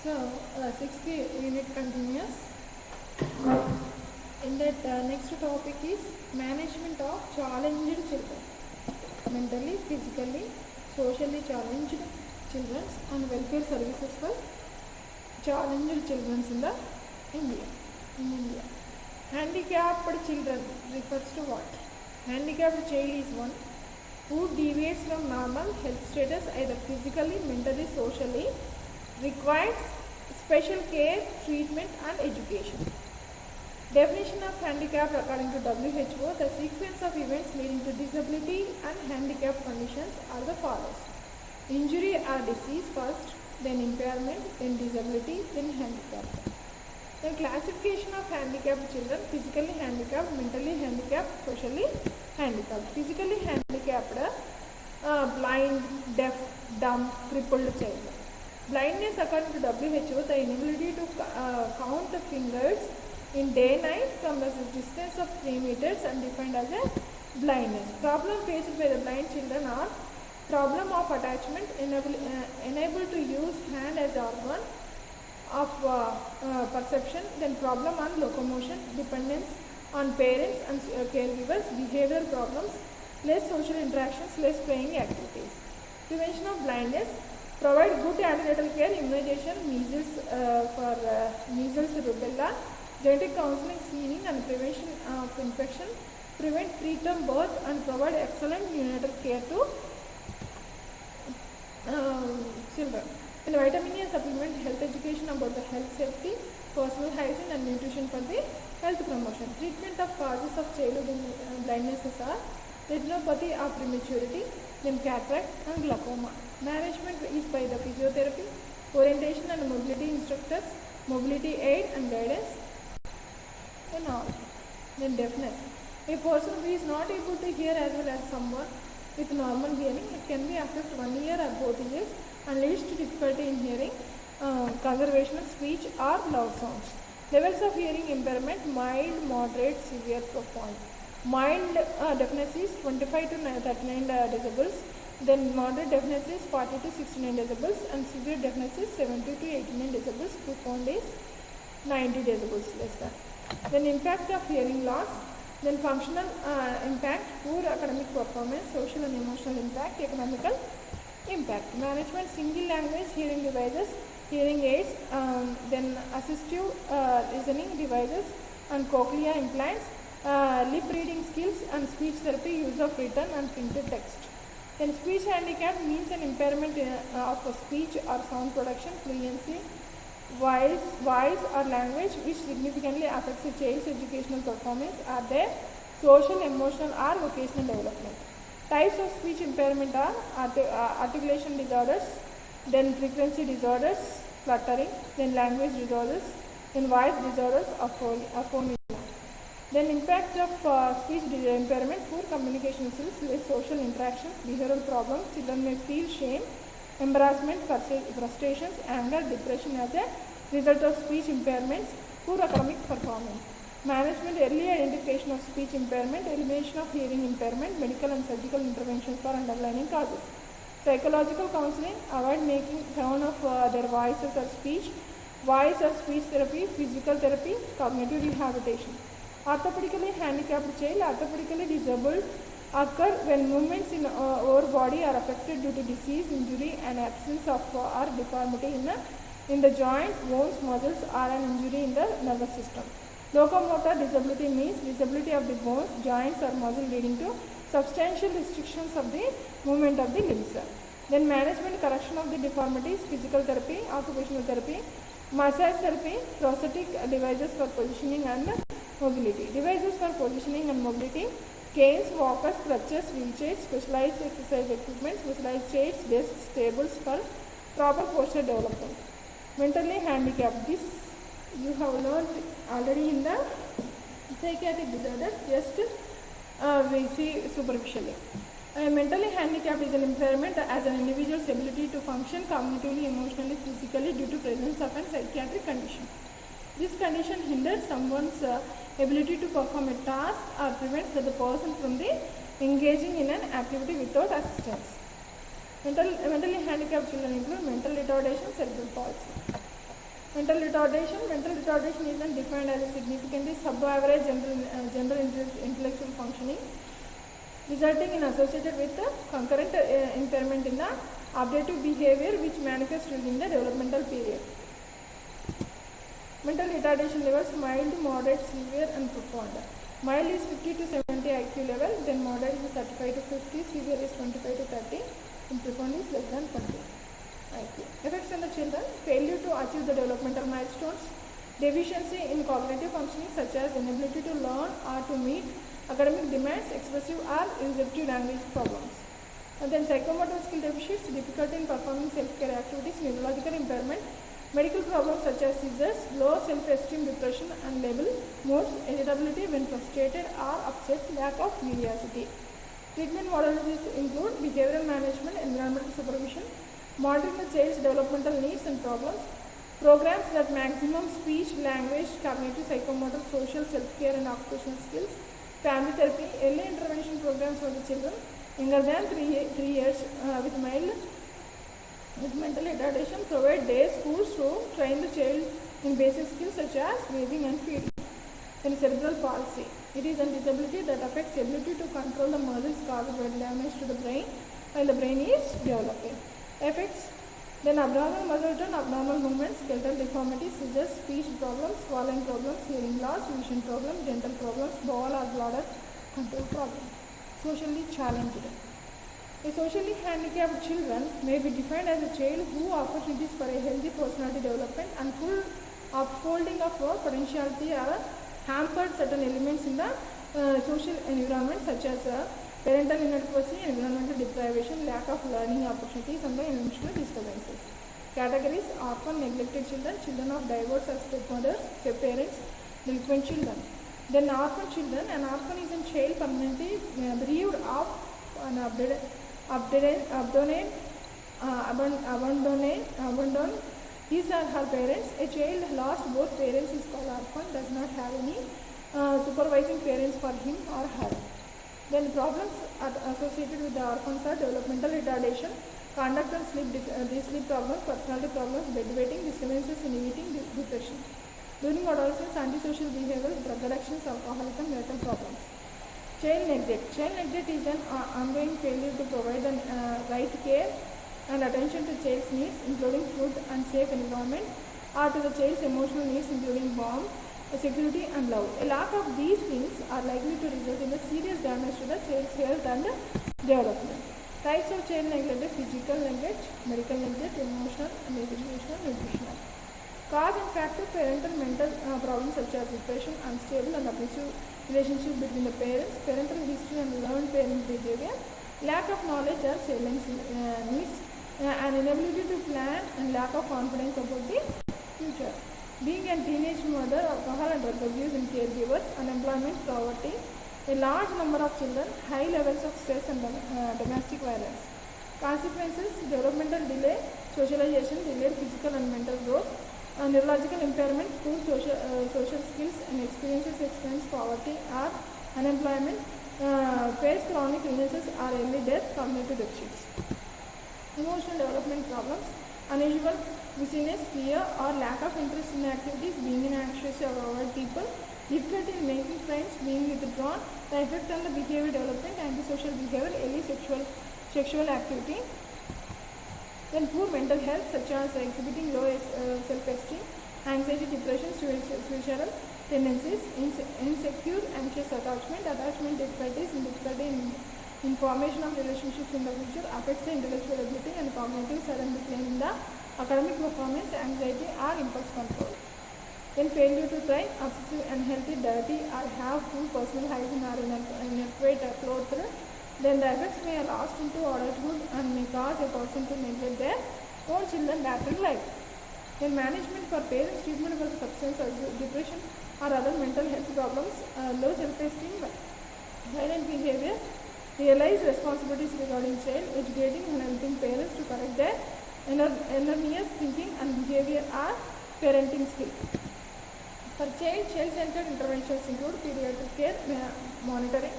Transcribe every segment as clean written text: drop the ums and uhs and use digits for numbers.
So, sixth unit continues. In that next topic is management of challenged children, mentally, physically, socially challenged children, and welfare services for challenged children in India. Handicapped children refers to what? Handicapped child is one who deviates from normal health status either physically, mentally, socially, requires special care, treatment and education. Definition of handicap according to WHO, the sequence of events leading to disability and handicap conditions are the follows. Injury or disease first, then impairment, then disability, then handicap. Then classification of handicapped children: physically handicapped, mentally handicapped, socially handicapped. Physically handicapped, blind, deaf, dumb, crippled child. Blindness according to WHO, the inability to count the fingers in day-night from a distance of 3 meters and defined as a blindness. Problem faced by the blind children are problem of attachment, unable to use hand as organ of perception, then problem on locomotion, dependence on parents and caregivers, behavioral problems, less social interactions, less playing activities. Prevention of blindness: provide good antenatal care, immunization, measles measles, rubella, genetic counseling, screening and prevention of infection, prevent preterm birth and provide excellent neonatal care to children. In vitamin A supplement, health education about the health safety, personal hygiene and nutrition for the health promotion. Treatment of causes of childhood blindnesses are retinopathy of prematurity, then cataract and glaucoma. Management is by the physiotherapy, orientation and mobility instructors, mobility aid and guidance, and all. Then deafness. A person who is not able to hear as well as someone with normal hearing, it can be affect 1 year or both ears and leads to difficulty in hearing, conservation of speech or loud sounds. Levels of hearing impairment: mild, moderate, severe, profound. Mild deafness is 25 to 39 decibels. Then moderate deafness is 40 to 69 decibels and severe deafness is 70 to 89 decibels. Profound is 90 decibels less than. Then impact of hearing loss. Then functional impact: poor academic performance, social and emotional impact, economical impact. Management: single language hearing devices, hearing aids, then assistive listening devices and cochlear implants, lip reading skills and speech therapy, use of written and printed text. Then speech handicap means an impairment of speech or sound production, fluency, voice or language which significantly affects a child's educational performance or their social, emotional or vocational development. Types of speech impairment are articulation disorders, then frequency disorders, fluttering, then language disorders, then voice disorders, aphonia. Then impact of speech impairment: poor communication skills, less social interactions, behavioral problems. Children may feel shame, embarrassment, frustrations, anger, depression as a result of speech impairments. Poor academic performance. Management: early identification of speech impairment, elimination of hearing impairment, medical and surgical interventions for underlying causes. Psychological counseling: avoid making fun of their voices or speech, voice or speech therapy, physical therapy, cognitive rehabilitation. Orthopedically handicapped child: orthopedically disabled occur when movements in our body are affected due to disease, injury and absence of or deformity in the joint, bones, muscles or an injury in the nervous system. Locomotor disability means disability of the bones, joints or muscle leading to substantial restrictions of the movement of the limbs. Then management: correction of the deformities, physical therapy, occupational therapy, massage therapy, prosthetic devices for positioning and mobility. Devices for positioning and mobility: canes, walkers, crutches, wheelchairs, specialized exercise equipment, specialized chairs, desks, tables for proper posture development. Mentally handicapped: this you have learned already in the psychiatric disorder, just we see superficially. Mentally handicapped is an impairment as an individual's ability to function cognitively, emotionally, physically due to presence of a psychiatric condition. This condition hinders someone's ability to perform a task or prevents the person from engaging in an activity without assistance. Mentally handicapped children include mental retardation, cerebral palsy. Mental retardation is defined as a significantly sub-average general intellectual functioning, resulting in associated with concurrent impairment in the adaptive behavior which manifests during the developmental period. Mental retardation levels: mild, moderate, severe and profound. Mild is 50 to 70 IQ level, then moderate is 35 to 50, severe is 25 to 30, and profound is less than 20 IQ. Effects on the children: failure to achieve the developmental milestones, deficiency in cognitive functioning such as inability to learn or to meet academic demands, expressive or receptive language problems. And then psychomotor skill deficits, difficulty in performing self-care activities, neurological impairment, medical problems such as seizures, low self-esteem, depression and labile moods, irritability when frustrated or upset, lack of curiosity. Treatment modalities include behavioral management, environmental supervision, monitoring the child's developmental needs and problems, programs that maximum speech, language, cognitive, psychomotor, social, self-care and occupational skills, family therapy, early intervention programs for the children younger than 3 years with mental retardation, provide day schools to train the child in basic skills such as breathing and feeding. Then cerebral palsy. It is a disability that affects ability to control the muscles caused by damage to the brain while the brain is developing. Effects: then abnormal muscle tone, abnormal movements, skeletal deformities, seizures, speech problems, swallowing problems, hearing loss, vision problems, dental problems, bowel or bladder control problems. Socially challenged. A socially handicapped children may be defined as a child who opportunities for a healthy personality development and full upholding of potentiality are hampered certain elements in the social environment such as parental inadequacy, environmental deprivation, lack of learning opportunities and the emotional disturbances. Categories: orphan, neglected children, children of divorced or stepmothers, step-parents, delinquent children. Then orphan children. An orphan is a child permanently bereaved of an abandoned his or her parents. A child lost both parents is called orphan, does not have any supervising parents for him or her. Then problems associated with the orphans are developmental retardation, conduct and sleep problems, personality problems, bedwetting, disturbances in eating, depression. During adolescence, antisocial behavior, drug addictions, alcoholism, mental problems. Child neglect. Child neglect is an ongoing failure to provide the right care and attention to child's needs, including food and safe environment, or to the child's emotional needs, including warmth, security and love. A lack of these things are likely to result in a serious damage to the child's health and development. Types of child neglect: physical neglect, medical neglect, emotional and educational, nutritional. Cause and factor: parental mental problems such as depression, unstable and abusive relationship between the parents, parental history and learned parent behavior, lack of knowledge or children's needs, an inability to plan and lack of confidence about the future. Being a teenage mother, alcohol and drug abuse in caregivers, unemployment, poverty, a large number of children, high levels of stress and domestic violence. Consequences: developmental delay, socialization, delayed physical and mental growth, neurological impairment, poor social skills and experience poverty or unemployment, face chronic illnesses or early death, cognitive deficits. Emotional development problems: unusual busyness, fear or lack of interest in activities, being anxious or avoid people, difficulty in making friends, being withdrawn. The effect on the behavior development: antisocial behavior, early sexual activity. Then poor mental health such as exhibiting low self-esteem, anxiety, depression, suicidal tendencies, insecure, anxious attachment difficulties, and difficulty in formation of relationships in the future, affects the intellectual ability and cognitive sudden decline in the academic performance, anxiety or impulse control. Then failure to try, obsessive, unhealthy, dirty or have poor personal hygiene or inadequate clothes. Then the effects may last into adulthood and may cause a person to neglect their own children later in life. Then management for parents: treatment for substance abuse, depression or other mental health problems, low self-esteem, violent behavior, realize responsibilities regarding child, educating and helping parents to correct their erroneous thinking and behavior or parenting skill. For child-centered interventions include pediatric care, monitoring,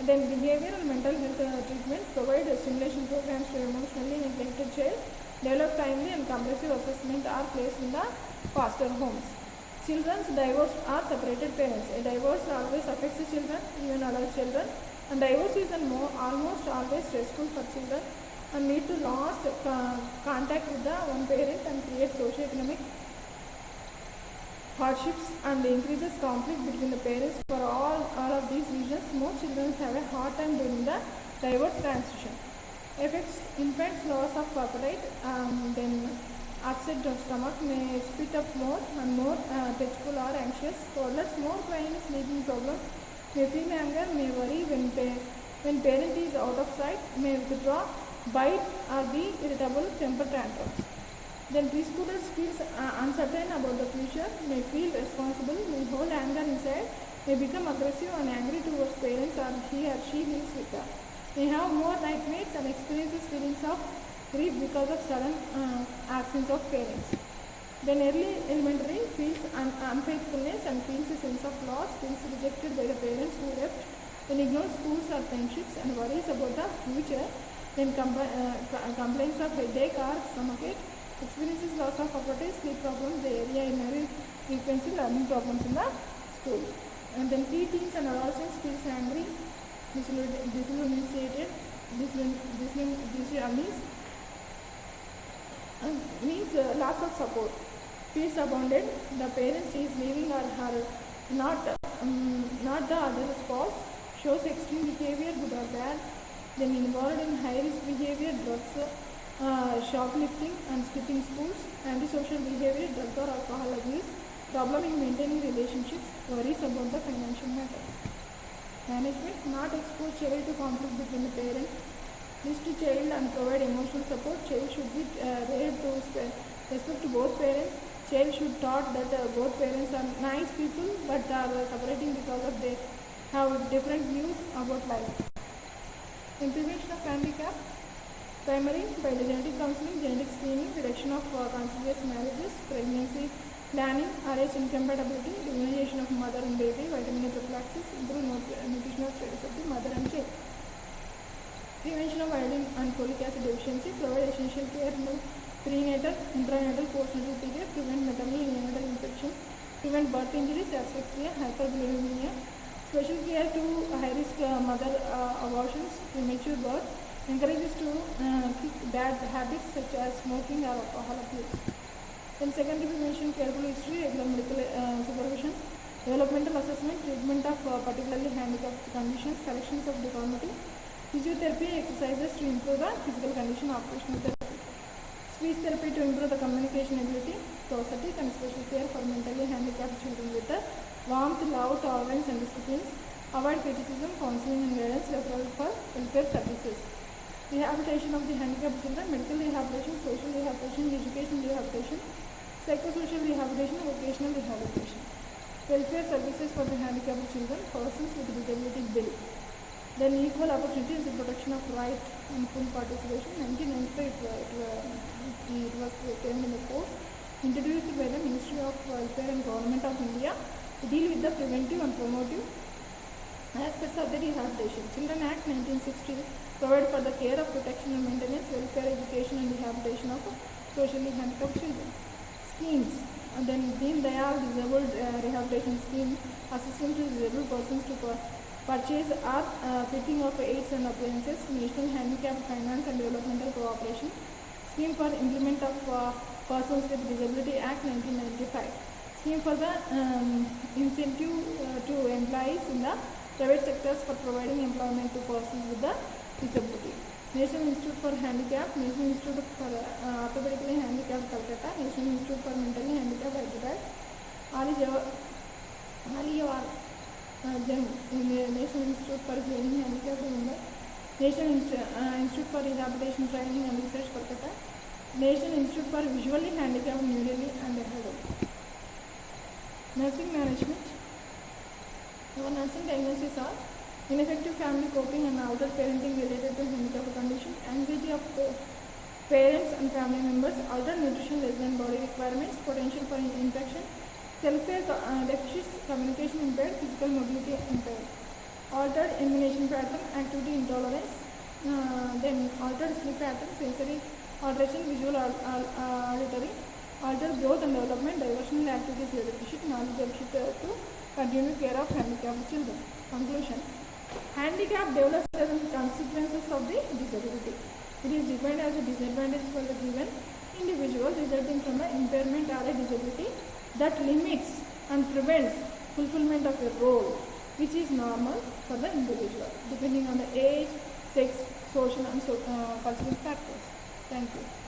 then behavior and mental health treatment, provide stimulation programs to emotionally neglected child, develop timely and comprehensive assessment are placed in the foster homes. Children's divorced or separated parents. A divorce always affects the children, even adult children, and divorce is almost always stressful for children and lead to lost contact with the one parent and create socio-economic hardships and increases conflict between the parents. For all of these reasons, most children have a hard time during the divorce transition. Affects infants loss of appetite, then upset stomach, may spit up more and more tearful or anxious. Toddlers more crying, sleeping problems, may feel anger, may worry when parent is out of sight, may withdraw, bite or be irritable, temper tantrums. Then preschoolers feels uncertain about the future, may feel responsible, may hold anger inside, may become aggressive and angry towards parents or he or she lives with them. May have more nightmares and experiences feelings of grief because of sudden absence of parents. Then early elementary feels unfaithfulness and feels a sense of loss, feels rejected by the parents who left, then ignores schools or friendships and worries about the future, then complaints of headache or stomachache, experiences loss of appetite, sleep problems, the area in very frequency learning problems in the school. And then preteens and adolescents feels angry, disinitiated, means loss of support, feels abandoned, the parents is leaving or her not the other spouse, shows extreme behavior good or bad, then involved in high risk behavior, drugs, shoplifting and skipping schools, antisocial behavior, drug or alcohol abuse, problem in maintaining relationships, worries about the financial matter. Management, not expose child to conflict between the parents, list to child and provide emotional support. Child should be reared to respect to both parents. Child should taught that both parents are nice people but are separating because of they have different views about life. In prevention of handicap, primary by the genetic counseling, genetic screening, reduction of consensual marriages, pregnancy planning, RH incompatibility, immunization of mother and baby, vitamin A prophylaxis, improve nutritional status of the mother and child. Prevention of iodine and folic acid deficiency, provide essential care in the prenatal, intranatal, postnatal period, prevent maternal and neonatal infections, prevent birth injuries, asphyxia, hyperbilirubinemia, special care to high-risk mother abortions, premature birth, encourages to kick bad habits such as smoking or alcohol abuse. Then secondary prevention, careful history, regular medical supervision, developmental assessment, treatment of particularly handicapped conditions, corrections of deformity, physiotherapy, exercises to improve the physical condition, occupational therapy, speech therapy to improve the communication ability, prosthetic and special care for mentally handicapped children with the warmth, love, tolerance and disciplines, avoid criticism, counseling and guidance, referral for welfare services. Rehabilitation of the handicapped children, medical rehabilitation, social rehabilitation, education rehabilitation, psychosocial rehabilitation, vocational rehabilitation. Welfare services for the handicapped children, persons with disability bill. Then equal opportunity and the protection of right and full participation. 1995 it was came in the course introduced by the Ministry of Welfare and Government of India to deal with the preventive and promotive aspects of the rehabilitation. Children Act 1960 provide for the care of protection and maintenance, welfare, education and rehabilitation of socially handicapped children. Schemes, and then Deen Dayal Disabled Rehabilitation Scheme, assistance to disabled persons to purchase or fitting of aids and appliances, National Handicap Finance and Developmental Cooperation, Scheme for Implement of Persons with Disability Act 1995, Scheme for the incentive to employees in the private sectors for providing employment to persons with the disability. National Institute for Handicap, National Institute for Orthopedically Handicapped Calcutta, National Institute for Mentally Handicapped Hyderabad, Aliawar, National Institute for Hearing Handicapped Mumbai, National Institute for Rehabilitation Training and Research Calcutta, National Institute for Visually Handicapped New Delhi and Hyderabad. Nursing management. Our nursing diagnoses are ineffective family coping and altered parenting related to handicap condition, anxiety of parents and family members, altered nutrition less than body requirements, potential for infection, self-care deficits, communication impaired, physical mobility impaired, altered immunization pattern, activity intolerance, then altered sleep pattern, sensory alteration, visual auditory, alter growth and development, diversional activities deficit, knowledge deficit to continue care of handicapped children. Conclusion. Handicap develops as a consequences of the disability. It is defined as a disadvantage for the given individual resulting from an impairment or a disability that limits and prevents fulfillment of a role which is normal for the individual depending on the age, sex, social and cultural factors. Thank you.